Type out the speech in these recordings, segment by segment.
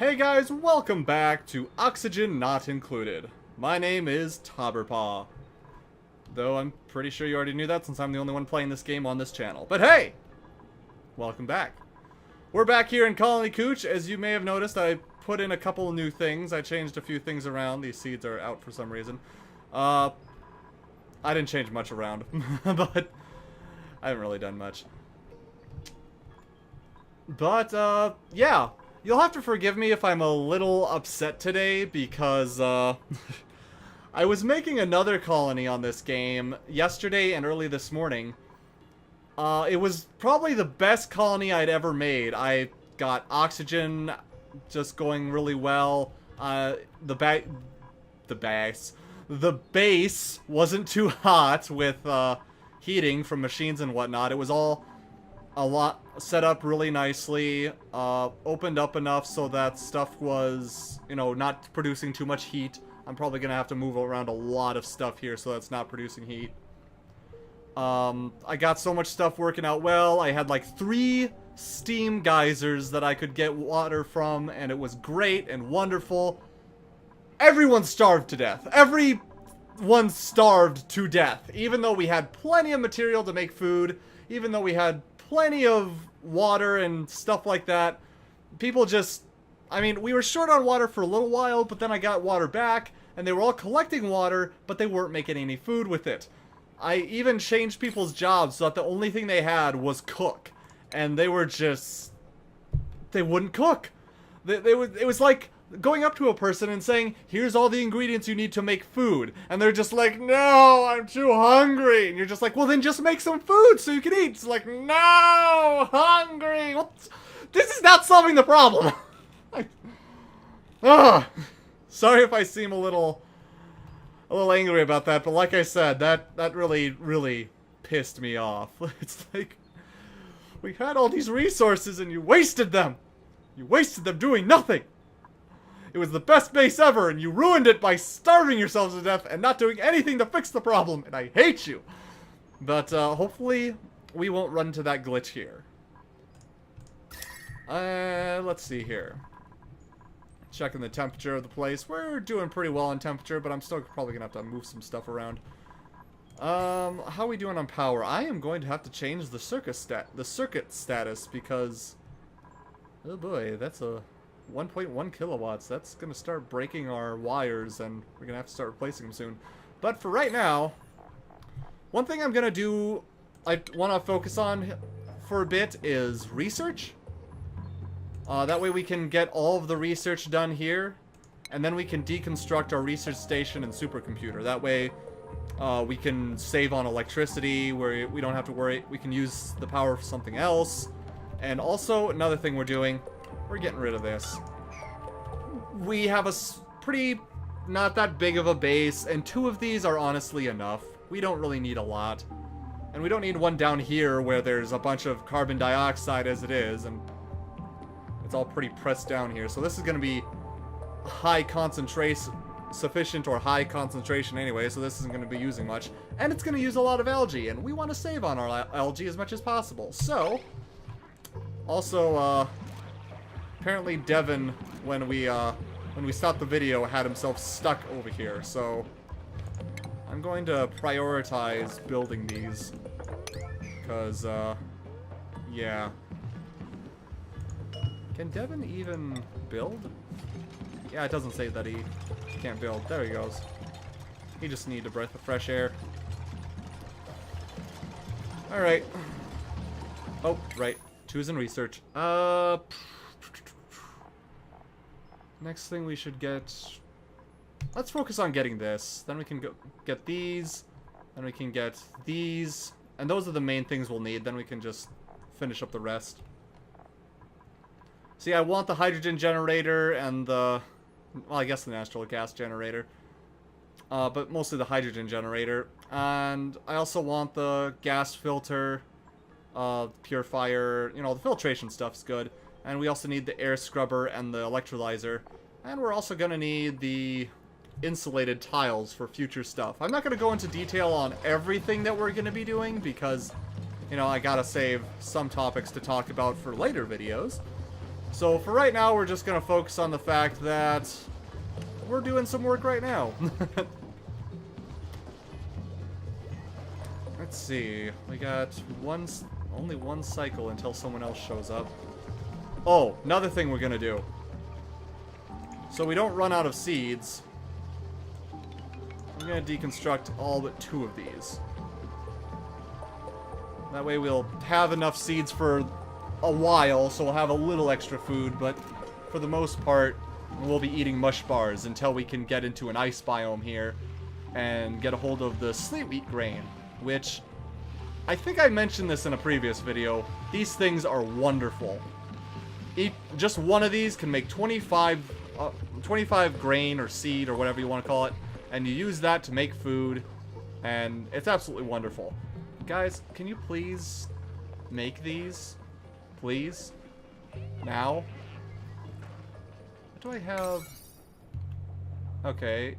Hey guys, welcome back to Oxygen Not Included. My name is Tauberpa. Though I'm pretty sure you already knew that since I'm the only one playing this game on this channel. But hey! Welcome back. We're back here in Colony Cooch. As you may have noticed, I put in a couple new things. I changed a few things around. These seeds are out for some reason. I didn't change much around. But I haven't really done much. But, yeah. You'll have to forgive me if I'm a little upset today because, I was making another colony on this game yesterday and early this morning. It was probably the best colony I'd ever made. I got oxygen just going really well. The base wasn't too hot with, heating from machines and whatnot. It was all a lot set up really nicely, opened up enough so that stuff was, you know, not producing too much heat. I'm probably gonna have to move around a lot of stuff here so that's not producing heat. I got so much stuff working out well. I had like 3 steam geysers that I could get water from, and it was great and wonderful. Everyone starved to death. Everyone starved to death. Even though we had plenty of material to make food, even though we had plenty of water and stuff like that, people just, I mean, we were short on water for a little while, but then I got water back, and they were all collecting water, but they weren't making any food with it. I even changed people's jobs so that the only thing they had was cook, and they were just, they wouldn't cook. It was like going up to a person and saying, here's all the ingredients you need to make food. And they're just like, no, I'm too hungry. And you're just like, well, then just make some food so you can eat. It's like, no, hungry. What? This is not solving the problem. Sorry if I seem a little angry about that. But like I said, that really, really pissed me off. It's like, we had all these resources and you wasted them. You wasted them doing nothing. It was the best base ever, and you ruined it by starving yourselves to death and not doing anything to fix the problem, and I hate you. But, hopefully, we won't run into that glitch here. Let's see here. Checking the temperature of the place. We're doing pretty well on temperature, but I'm still probably gonna have to move some stuff around. How are we doing on power? I am going to have to change the circuit status, because... oh boy, that's a 1.1 kilowatts. That's gonna start breaking our wires, and we're gonna have to start replacing them soon. But for right now, one thing I'm gonna do, I want to focus on for a bit, is research. That way we can get all of the research done here, and then we can deconstruct our research station and supercomputer. That way, we can save on electricity, where we don't have to worry. We can use the power for something else. And also, another thing we're doing, we're getting rid of this. We have a pretty, not that big of a base, and 2 of these are honestly enough. We don't really need a lot. And we don't need one down here where there's a bunch of carbon dioxide as it is, and it's all pretty pressed down here. So this is going to be high concentration, sufficient or high concentration anyway, so this isn't going to be using much. And it's going to use a lot of algae, and we want to save on our algae as much as possible. So... also, apparently Devin, when we stopped the video, had himself stuck over here, so I'm going to prioritize building these, because, yeah. Can Devin even build? Yeah, it doesn't say that he can't build. There he goes. He just needs a breath of fresh air. Alright. Oh, right. 2's in research. Next thing we should get... let's focus on getting this. Then we can go get these. Then we can get these. And those are the main things we'll need. Then we can just finish up the rest. See, I want the hydrogen generator and the... well, I guess the natural gas generator. But mostly the hydrogen generator. And I also want the gas filter... purifier, you know, the filtration stuff's good. And we also need the air scrubber and the electrolyzer. And we're also gonna need the insulated tiles for future stuff. I'm not gonna go into detail on everything that we're gonna be doing because, you know, I gotta save some topics to talk about for later videos. So for right now, we're just going to focus on the fact that we're doing some work right now. Let's see. We got only one cycle until someone else shows up. Oh, another thing we're going to do. So we don't run out of seeds. I'm going to deconstruct all but 2 of these. That way we'll have enough seeds for a while, so we'll have a little extra food, but for the most part, we'll be eating mush bars until we can get into an ice biome here and get a hold of the sleet wheat grain, which I think I mentioned this in a previous video. These things are wonderful. Just one of these can make 25 grain or seed or whatever you want to call it, and you use that to make food, and it's absolutely wonderful. Guys, can you please make these? Please? Now? What do I have? Okay,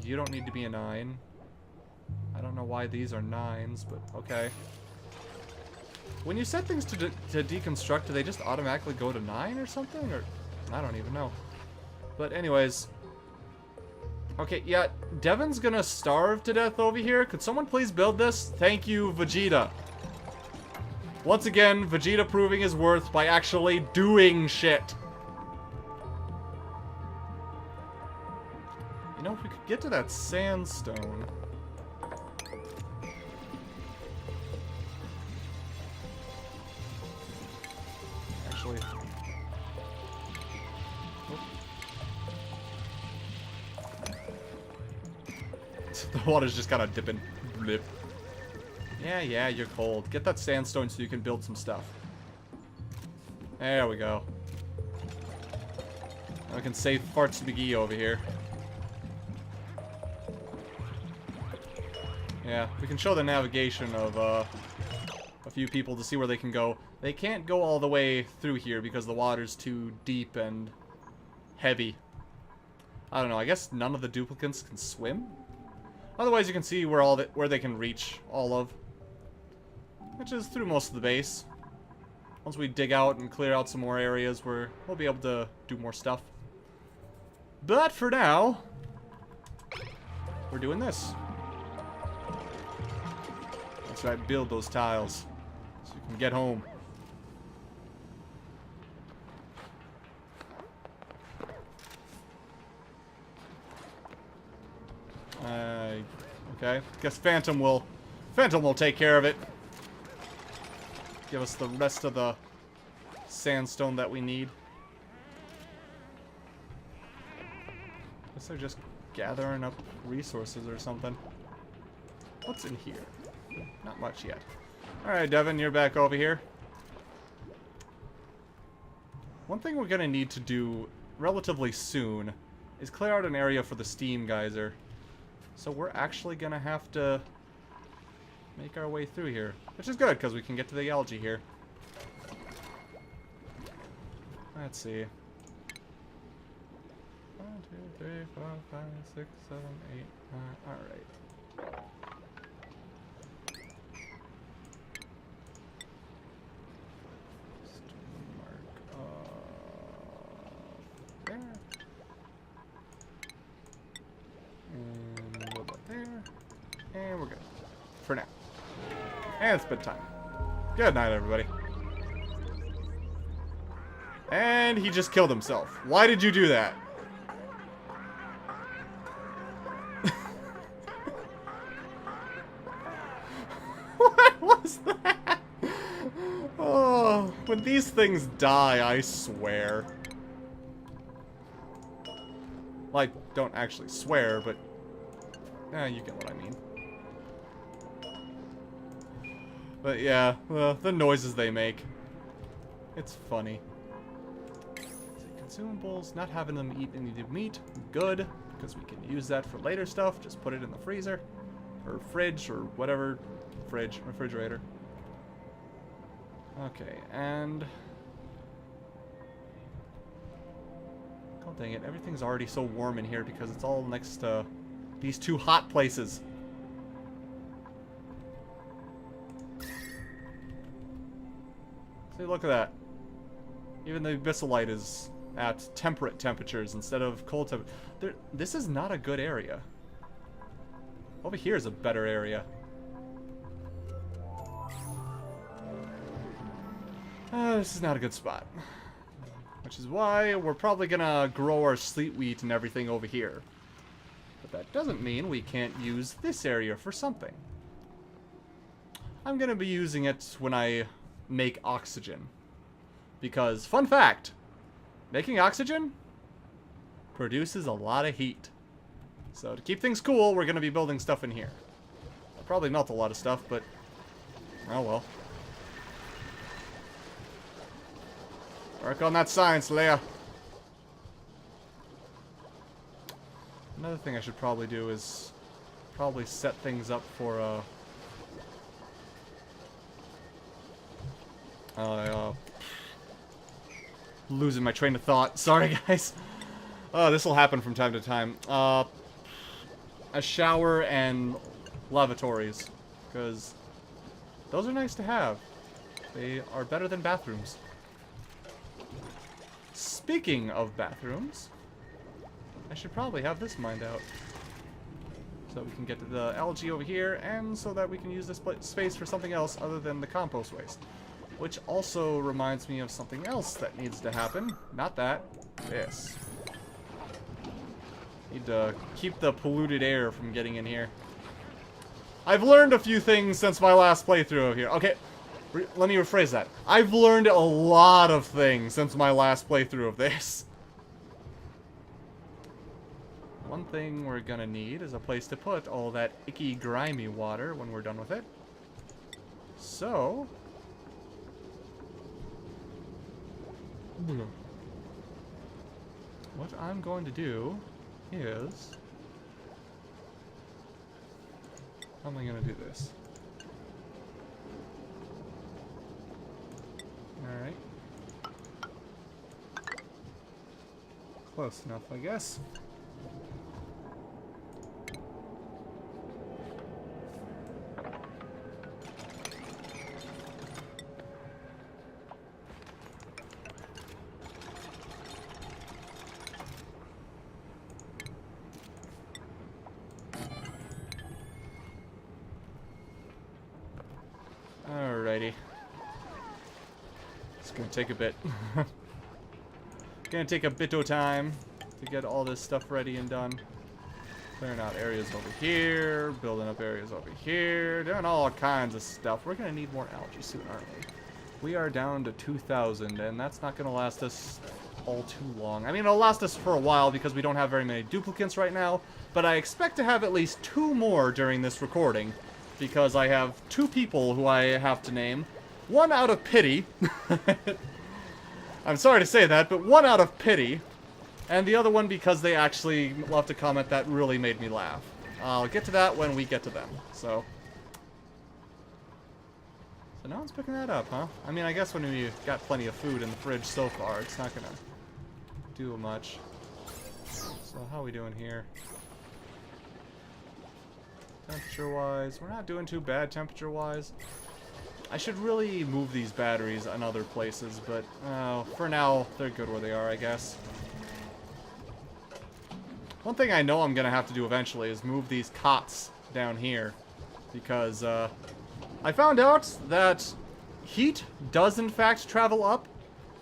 you don't need to be a 9. I don't know why these are 9s, but okay. When you set things to deconstruct, do they just automatically go to 9 or something? Or I don't even know. But anyways. Okay, yeah, Devin's gonna starve to death over here. Could someone please build this? Thank you, Vegeta. Once again, Vegeta proving his worth by actually doing shit. You know, if we could get to that sandstone... Actually... The water's just kind of dipping. Blip. Yeah, you're cold. Get that sandstone so you can build some stuff. There we go. Now we can save Farts McGee over here. Yeah, we can show the navigation of a few people to see where they can go. They can't go all the way through here because the water's too deep and heavy. I don't know, I guess none of the duplicants can swim? Otherwise, you can see where they can reach all of, which is through most of the base. Once we dig out and clear out some more areas, we'll be able to do more stuff. But for now, we're doing this. That's right, build those tiles so you can get home. Okay. Guess Phantom will take care of it. Give us the rest of the sandstone that we need. Guess they're just gathering up resources or something. What's in here? Not much yet. Alright, Devin, you're back over here. One thing we're gonna need to do relatively soon is clear out an area for the steam geyser. So we're actually gonna have to make our way through here, which is good because we can get to the algae here. Let's see. 1, 2, 3, 4, 5, 6, 7, 8, 9. All right. And we're good. For now. And it's bedtime. Good night, everybody. And he just killed himself. Why did you do that? What was that? Oh, when these things die, I swear. Like, don't actually swear, but... you get what I mean. But yeah, the noises they make. It's funny. Consumables, not having them eat any meat, good, because we can use that for later stuff. Just put it in the freezer, or fridge, or whatever. Refrigerator. Okay, and... God dang it, everything's already so warm in here because it's all next to these 2 hot places. See, look at that. Even the abyssalite is at temperate temperatures instead of cold temperatures. This is not a good area. Over here is a better area. This is not a good spot. Which is why we're probably gonna grow our sleet wheat and everything over here. But that doesn't mean we can't use this area for something. I'm gonna be using it when I make oxygen. Because, fun fact, making oxygen produces a lot of heat. So to keep things cool, we're gonna be building stuff in here. I'll probably melt a lot of stuff, but oh well. Work on that science, Leia. Another thing I should probably do is probably set things up for losing my train of thought. Sorry, guys. This will happen from time to time. A shower and lavatories, because those are nice to have. They are better than bathrooms. Speaking of bathrooms, I should probably have this mined out. So that we can get to the algae over here, and so that we can use this space for something else other than the compost waste. Which also reminds me of something else that needs to happen. Not that. This. Need to keep the polluted air from getting in here. I've learned a few things since my last playthrough of here. Okay. Let me rephrase that. I've learned a lot of things since my last playthrough of this. One thing we're gonna need is a place to put all that icky, grimy water when we're done with it. So... what I'm going to do is... how am I going to do this? Alright. Close enough, I guess. Alrighty. It's gonna take a bit. Gonna take a bit of time to get all this stuff ready and done. Clearing out areas over here, building up areas over here, doing all kinds of stuff. We're gonna need more algae soon, aren't we? We are down to 2,000, and that's not gonna last us all too long. I mean, it'll last us for a while because we don't have very many duplicates right now, but I expect to have at least 2 more during this recording. Because I have 2 people who I have to name. One out of pity. I'm sorry to say that, but one out of pity. And the other one because they actually left a comment that really made me laugh. I'll get to that when we get to them. So no one's picking that up, huh? I mean, I guess when we've got plenty of food in the fridge so far, it's not gonna do much. So how are we doing here? Temperature-wise, we're not doing too bad temperature-wise. I should really move these batteries in other places, but for now, they're good where they are, I guess. One thing I know I'm going to have to do eventually is move these cots down here. Because I found out that heat does in fact travel up,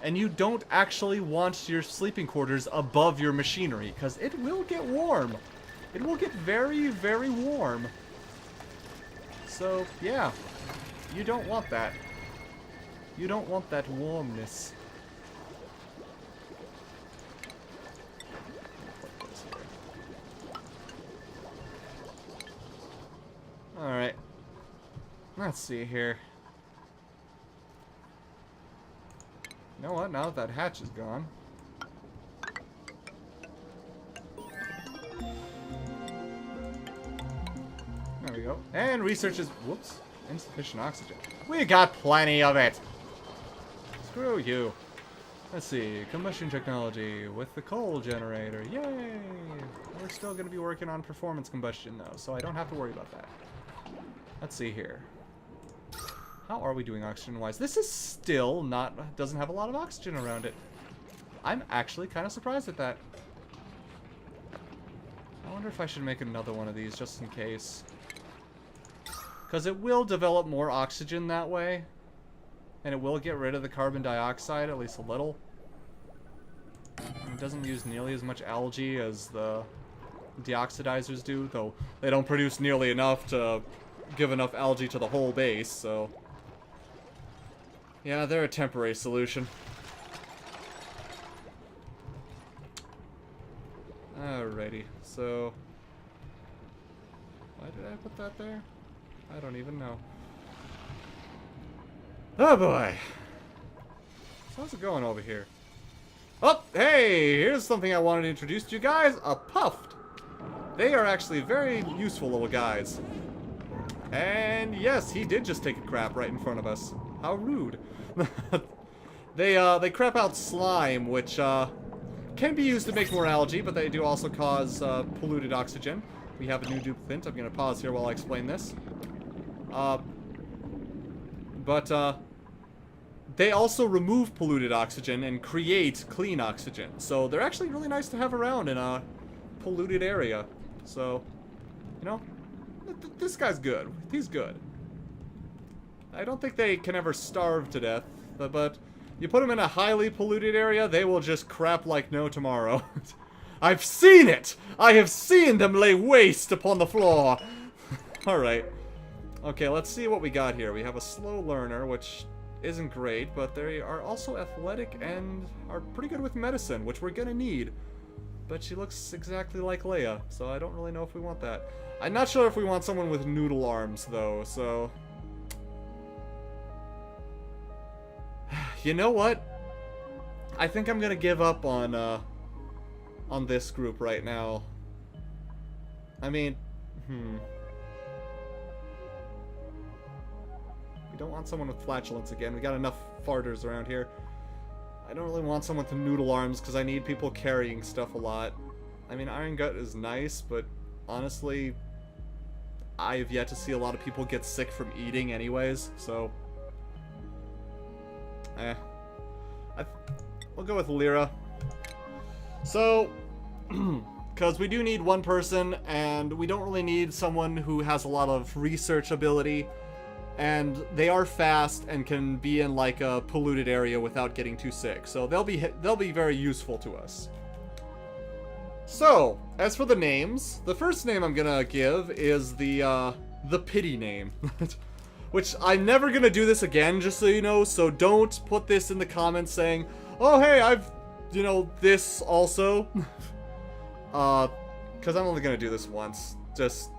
and you don't actually want your sleeping quarters above your machinery, because it will get warm. It will get very, very warm. So, yeah. You don't want that. You don't want that warmness. Alright. Let's see here. You know what? Now that that hatch is gone. There we go. And research is... whoops. Insufficient oxygen. We got plenty of it! Screw you. Let's see. Combustion technology with the coal generator. Yay! We're still going to be working on performance combustion, though, so I don't have to worry about that. Let's see here. How are we doing oxygen-wise? This is still not... doesn't have a lot of oxygen around it. I'm actually kind of surprised at that. I wonder if I should make another one of these just in case. Because it will develop more oxygen that way. And it will get rid of the carbon dioxide, at least a little. And it doesn't use nearly as much algae as the deoxidizers do, though they don't produce nearly enough to give enough algae to the whole base, so... yeah, they're a temporary solution. Alrighty, so... why did I put that there? I don't even know. Oh boy! So how's it going over here? Oh, hey! Here's something I wanted to introduce to you guys. A puffed! They are actually very useful little guys. And yes, he did just take a crap right in front of us. How rude. They crap out slime, which can be used to make more algae, but they do also cause polluted oxygen. We have a new duplicant. I'm gonna pause here while I explain this. They also remove polluted oxygen and create clean oxygen. So they're actually really nice to have around in a polluted area. So, you know, this guy's good. He's good. I don't think they can ever starve to death, but you put them in a highly polluted area, they will just crap like no tomorrow. I've seen it! I have seen them lay waste upon the floor! Alright. Okay, let's see what we got here. We have a slow learner, which isn't great, but they are also athletic and are pretty good with medicine, which we're gonna need. But she looks exactly like Leia, so I don't really know if we want that. I'm not sure if we want someone with noodle arms, though, so... you know what? I think I'm gonna give up on this group right now. I mean, We don't want someone with flatulence again. We got enough farters around here. I don't really want someone with noodle arms because I need people carrying stuff a lot. I mean, Iron Gut is nice, but honestly, I have yet to see a lot of people get sick from eating anyways, so... we'll go with Lyra. So, because we do need one person, and we don't really need someone who has a lot of research ability, and they are fast and can be in like a polluted area without getting too sick. So they'll be very useful to us. So, as for the names, the first name I'm gonna give is the pity name. Which, I'm never gonna do this again, just so you know, so don't put this in the comments saying, oh hey, I've, you know, this also. Because I'm only gonna do this once. Just,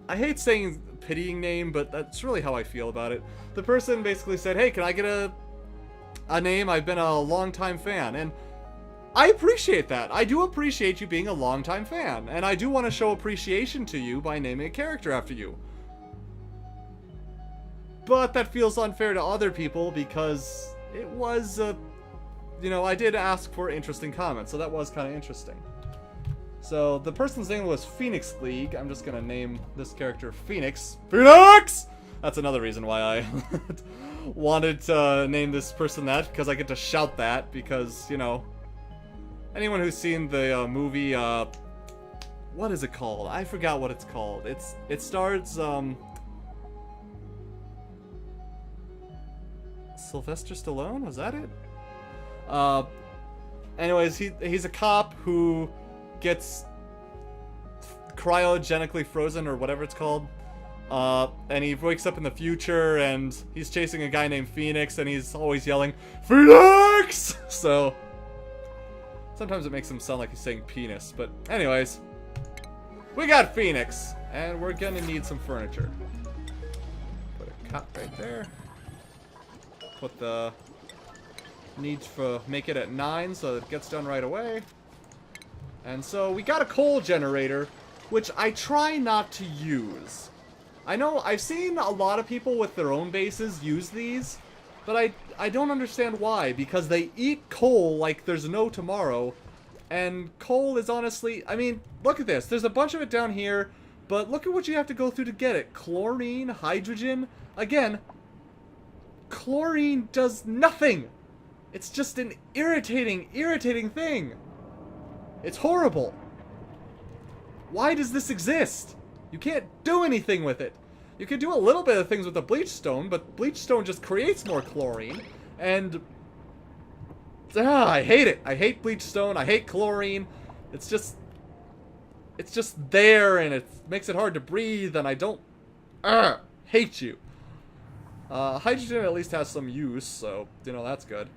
I hate saying pitying name, but that's really how I feel about it. The person basically said, hey, can I get a name? I've been a longtime fan, and I appreciate that. I do appreciate you being a longtime fan, and I do want to show appreciation to you by naming a character after you. But that feels unfair to other people because it was, you know, I did ask for interesting comments, so that was kind of interesting. So, the person's name was Phoenix League. I'm just gonna name this character Phoenix. Phoenix! That's another reason why I wanted to name this person that, because I get to shout that, because, you know, anyone who's seen the movie, what is it called? I forgot what it's called. It stars, Sylvester Stallone? Was that it? Anyways, he's a cop who gets cryogenically frozen, or whatever it's called. And he wakes up in the future, and he's chasing a guy named Phoenix, and he's always yelling, Phoenix! So, sometimes it makes him sound like he's saying penis, but anyways. We got Phoenix, and we're gonna need some furniture. Put a cot right there. Put the needs for make it at 9 so it gets done right away. And so we got a coal generator, which I try not to use. I know I've seen a lot of people with their own bases use these, but I don't understand why, because they eat coal like there's no tomorrow, and coal is honestly, I mean, look at this. There's a bunch of it down here, but look at what you have to go through to get it. Chlorine, hydrogen. Again, chlorine does nothing. It's just an irritating thing. It's horrible. Why does this exist? You can't do anything with it. You can do a little bit of things with the bleach stone, but bleach stone just creates more chlorine, and I hate it. I hate bleach stone. I hate chlorine. It's just there, and it makes it hard to breathe, and I don't hate you. Hydrogen at least has some use, so, you know, that's good.